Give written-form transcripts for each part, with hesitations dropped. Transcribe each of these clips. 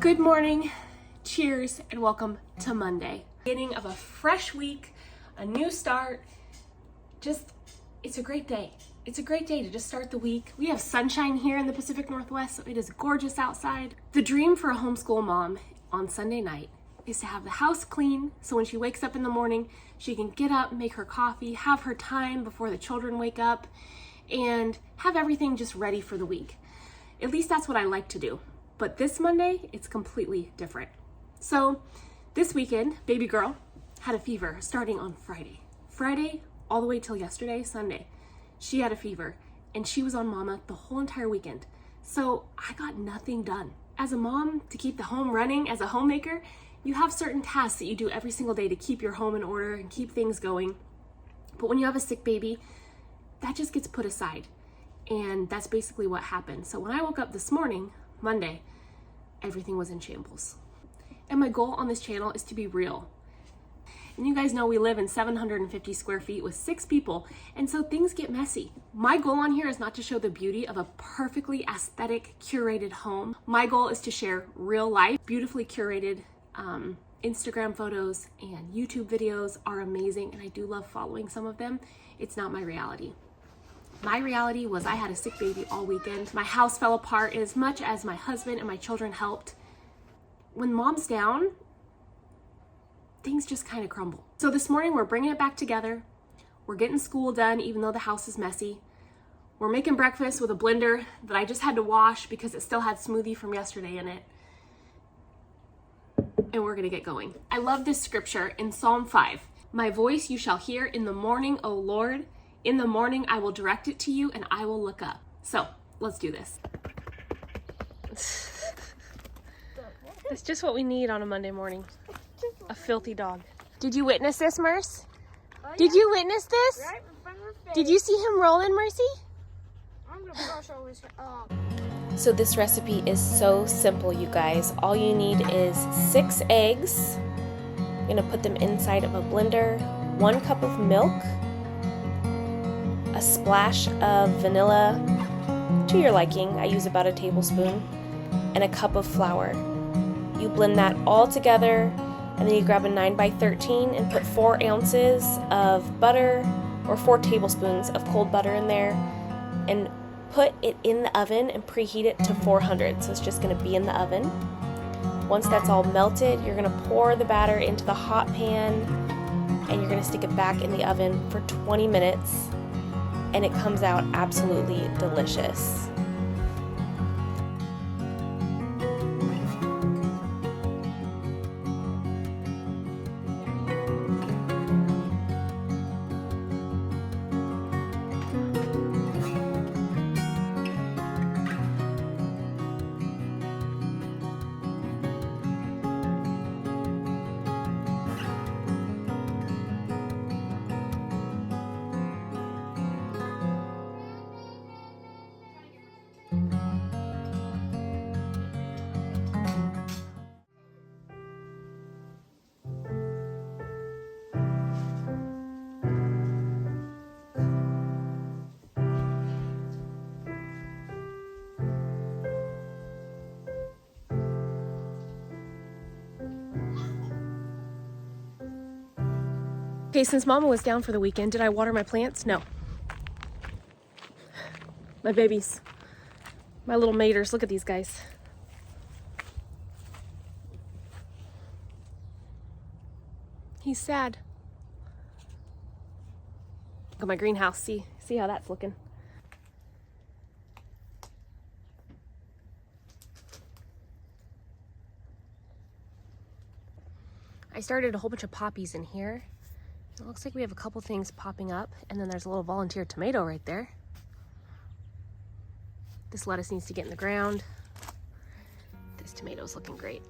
Good morning, cheers, and welcome to Monday. Beginning of a fresh week, a new start. It's a great day. It's a great day to just start the week. We have sunshine here in the Pacific Northwest, so it is gorgeous outside. The dream for a homeschool mom on Sunday night is to have the house clean, so when she wakes up in the morning, she can get up, make her coffee, have her time before the children wake up, and have everything just ready for the week. At least that's what I like to do. But this Monday, it's completely different. So this weekend, baby girl had a fever starting on Friday. Friday all the way till yesterday, Sunday. She had a fever and she was on mama the whole entire weekend. So I got nothing done. As a mom, to keep the home running, as a homemaker, you have certain tasks that you do every single day to keep your home in order and keep things going. But when you have a sick baby, that just gets put aside. And that's basically what happened. So when I woke up this morning, Monday, everything was in shambles. And my goal on this channel is to be real. And you guys know we live in 750 square feet with 6 people, and so things get messy. My goal on here is not to show the beauty of a perfectly aesthetic, curated home. My goal is to share real life, beautifully curated Instagram photos and YouTube videos are amazing, and I do love following some of them. It's not my reality. My reality was I had a sick baby all weekend. My house fell apart as much as my husband and my children helped. When mom's down, things just kind of crumble. So this morning we're bringing it back together. We're getting school done even though the house is messy. We're making breakfast with a blender that I just had to wash because it still had smoothie from yesterday in it. And we're gonna get going. I love this scripture in Psalm 5. My voice you shall hear in the morning, O Lord. In the morning, I will direct it to you and I will look up. So let's do this. It's just what we need on a Monday morning. A filthy dog. Did you witness this, Merce? Oh, yeah. Did you witness this? Right in front of her face. Did you see him rolling, Mercy? I'm gonna brush over his So this recipe is so simple, you guys. All you need is 6 eggs. You're gonna put them inside of a blender, 1 cup of milk, a splash of vanilla to your liking. I use about a tablespoon, and a cup of flour. You blend that all together, and then you grab a 9x13 and put 4 ounces of butter or 4 tablespoons of cold butter in there and put it in the oven and preheat it to 400. So it's just going to be in the oven. Once that's all melted, you're going to pour the batter into the hot pan and you're going to stick it back in the oven for 20 minutes. And it comes out absolutely delicious. Okay, since Mama was down for the weekend, did I water my plants? No. My babies, my little maters, look at these guys. He's sad. Look at my greenhouse, see how that's looking. I started a whole bunch of poppies in here. It looks like we have a couple things popping up, and then there's a little volunteer tomato right there. This lettuce needs to get in the ground. This tomato's looking great.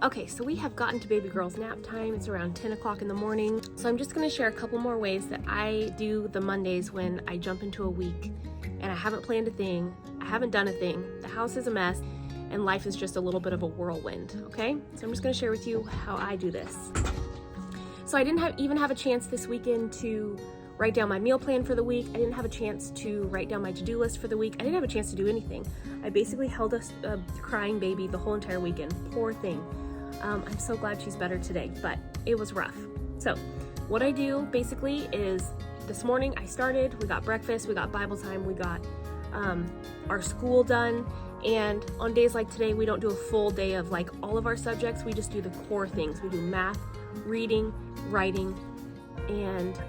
Okay, so we have gotten to baby girl's nap time. It's around 10 o'clock in the morning. So I'm just gonna share a couple more ways that I do the Mondays when I jump into a week and I haven't planned a thing, I haven't done a thing, the house is a mess, and life is just a little bit of a whirlwind, okay? So I'm just gonna share with you how I do this. So I didn't even have a chance this weekend to write down my meal plan for the week. I didn't have a chance to write down my to-do list for the week. I didn't have a chance to do anything. I basically held a crying baby the whole entire weekend. Poor thing. I'm so glad she's better today, but it was rough. So what I do basically is this morning we got breakfast, we got Bible time, we got our school done. And on days like today, we don't do a full day of like all of our subjects. We just do the core things. We do math, reading, writing, and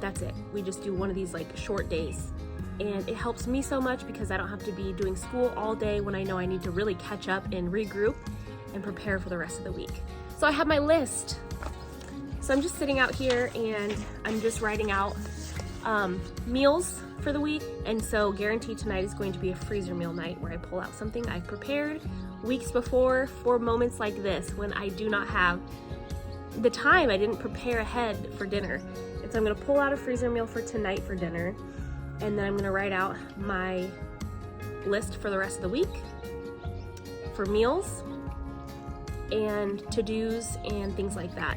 that's it. We just do one of these like short days. And it helps me so much because I don't have to be doing school all day when I know I need to really catch up and regroup and prepare for the rest of the week. So I have my list. So I'm just sitting out here and I'm just writing out meals for the week. And so guaranteed tonight is going to be a freezer meal night where I pull out something I've prepared weeks before for moments like this when I do not have the time. I didn't prepare ahead for dinner. And so I'm gonna pull out a freezer meal for tonight for dinner. And then I'm gonna write out my list for the rest of the week for meals and to-dos and things like that.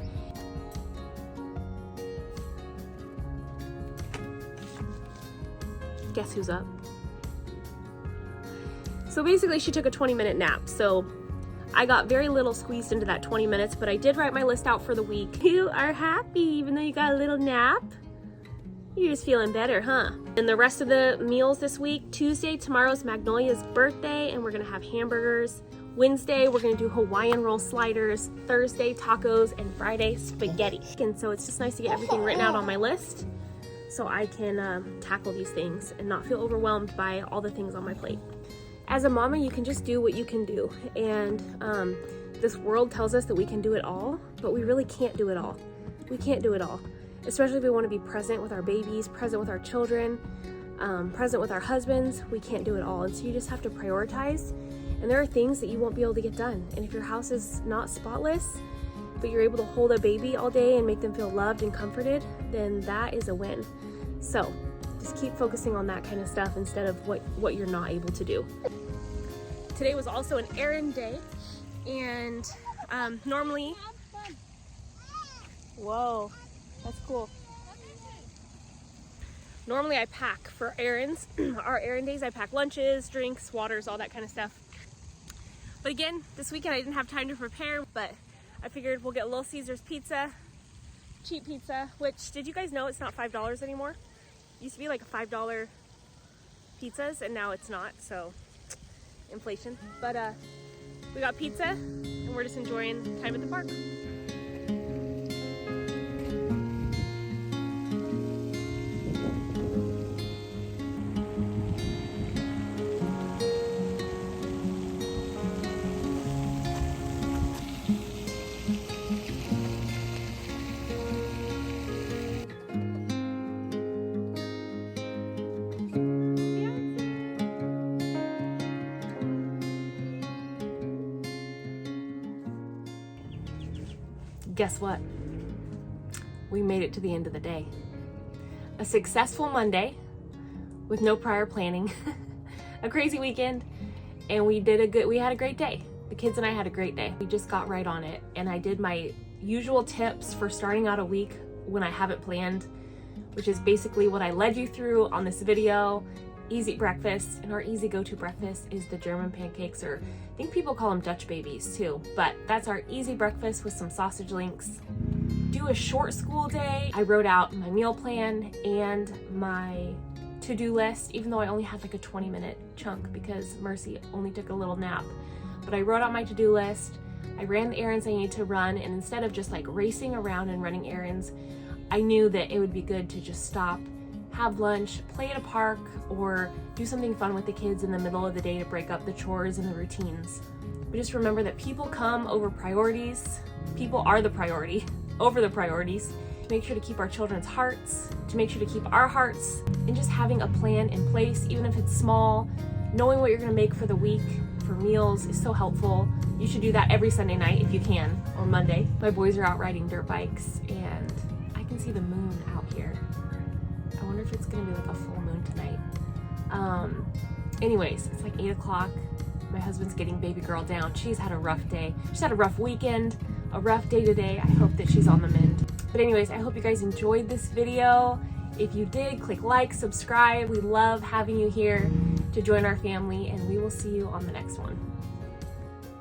Guess who's up? So basically she took a 20-minute nap. So I got very little squeezed into that 20 minutes, but I did write my list out for the week. You are happy even though you got a little nap? You're just feeling better, huh? And the rest of the meals this week, Tuesday, tomorrow's Magnolia's birthday and we're gonna have hamburgers. Wednesday, we're gonna do Hawaiian roll sliders. Thursday, tacos, and Friday, spaghetti. And so it's just nice to get everything written out on my list so I can tackle these things and not feel overwhelmed by all the things on my plate. As a mama, you can just do what you can do. And this world tells us that we can do it all, but we really can't do it all. We can't do it all, especially if we want to be present with our babies, present with our children, present with our husbands. We can't do it all. And so you just have to prioritize. And there are things that you won't be able to get done. And if your house is not spotless, but you're able to hold a baby all day and make them feel loved and comforted, then that is a win. So just keep focusing on that kind of stuff instead of what you're not able to do. Today was also an errand day, and normally, whoa, that's cool. Normally I pack for errands. Our errand days, I pack lunches, drinks, waters, all that kind of stuff. But again, this weekend I didn't have time to prepare, but I figured we'll get Little Caesars pizza, cheap pizza, which, did you guys know it's not $5 anymore? It used to be like a $5 pizzas, and now it's not, so inflation. But we got pizza, and we're just enjoying time at the park. Guess what? We made it to the end of the day. A successful Monday with no prior planning, a crazy weekend, and we had a great day. The kids and I had a great day. We just got right on it, and I did my usual tips for starting out a week when I haven't planned, which is basically what I led you through on this video. Easy breakfast, and our easy go-to breakfast is the German pancakes, or I think people call them Dutch babies too, but that's our easy breakfast with some sausage links. Do a short school day. I wrote out my meal plan and my to-do list, even though I only had like a 20-minute chunk because Mercy only took a little nap. But I wrote out my to-do list. I ran the errands I needed to run, and instead of just like racing around and running errands, I knew that it would be good to just stop, have lunch, play at a park, or do something fun with the kids in the middle of the day to break up the chores and the routines. But just remember that people come over priorities. People are the priority over the priorities. Make sure to keep our children's hearts, to make sure to keep our hearts, and just having a plan in place, even if it's small, knowing what you're gonna make for the week, for meals is so helpful. You should do that every Sunday night if you can, or Monday. My boys are out riding dirt bikes, and I can see the moon out here. I wonder if it's gonna be like a full moon tonight. Anyways, it's like 8 o'clock. My husband's getting baby girl down. She's had a rough day. She's had a rough weekend, a rough day today. I hope that she's on the mend. But anyways, I hope you guys enjoyed this video. If you did, click like, subscribe. We love having you here to join our family, and we will see you on the next one.